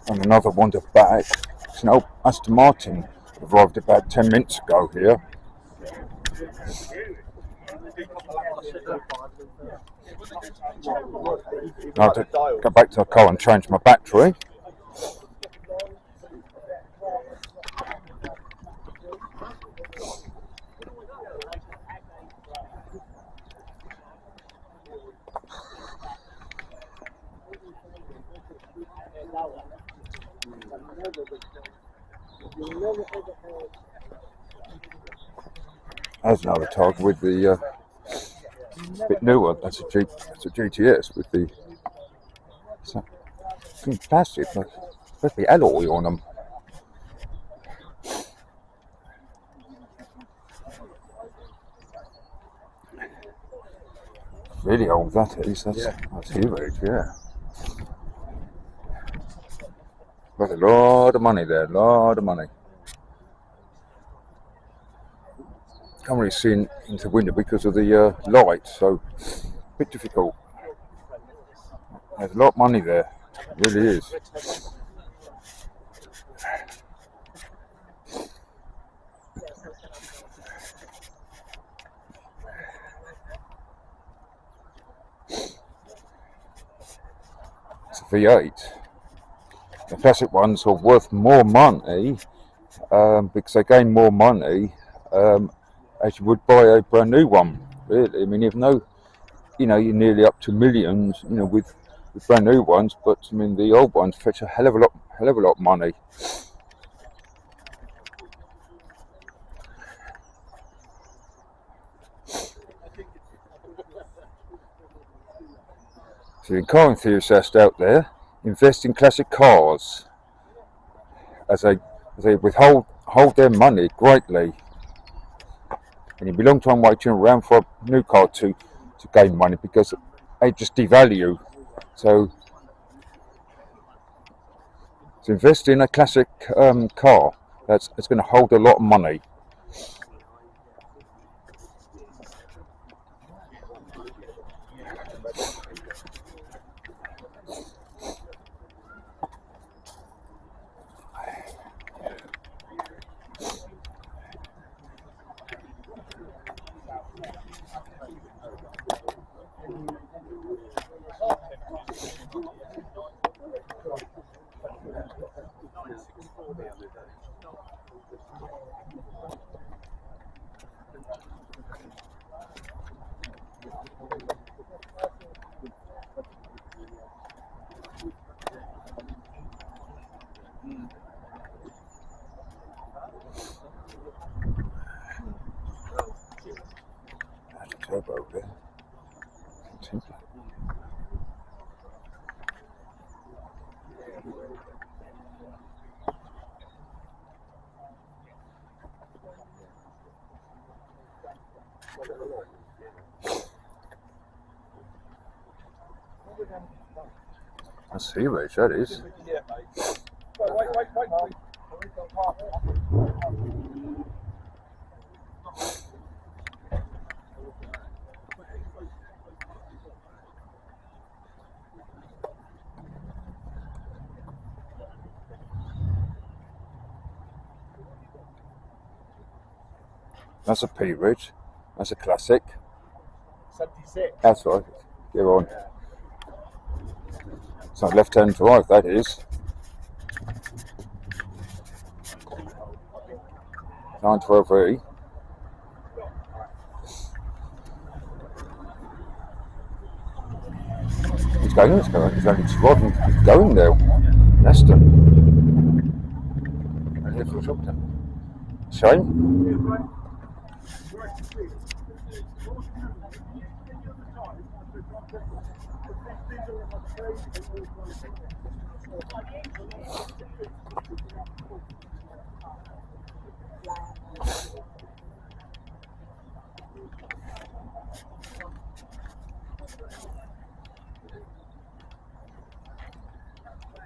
And another one to back. It's an old Aston Martin. Arrived about 10 minutes ago here. I have to go back to the car and change my battery. There's another Tiger with the bit newer. That's a GTS with the plastic, with the alloy on them. Really old that is. That's huge, yeah. Got a lot of money there, a lot of money. Can't really see into the window because of the light, so a bit difficult. There's a lot of money there, it really is. It's a V8. The classic ones are worth more money because they gain more money as you would buy a brand new one. Really, I mean, even though you're nearly up to millions, with brand new ones, but I mean the old ones fetch a hell of a lot of money. So you're a car enthusiast out there, invest in classic cars as they withhold their money greatly. And you'll be a long time waiting around for a new car to gain money because they just devalue. So invest in a classic car that's going to hold a lot of money. That's a turbo there. That's huge, that is. That's a P-Ridge. That's a classic. 76. That's right. Get on. It's not left-hand drive, that is. 912E. It's only going there. Leicester. And here for a shop then. Shame.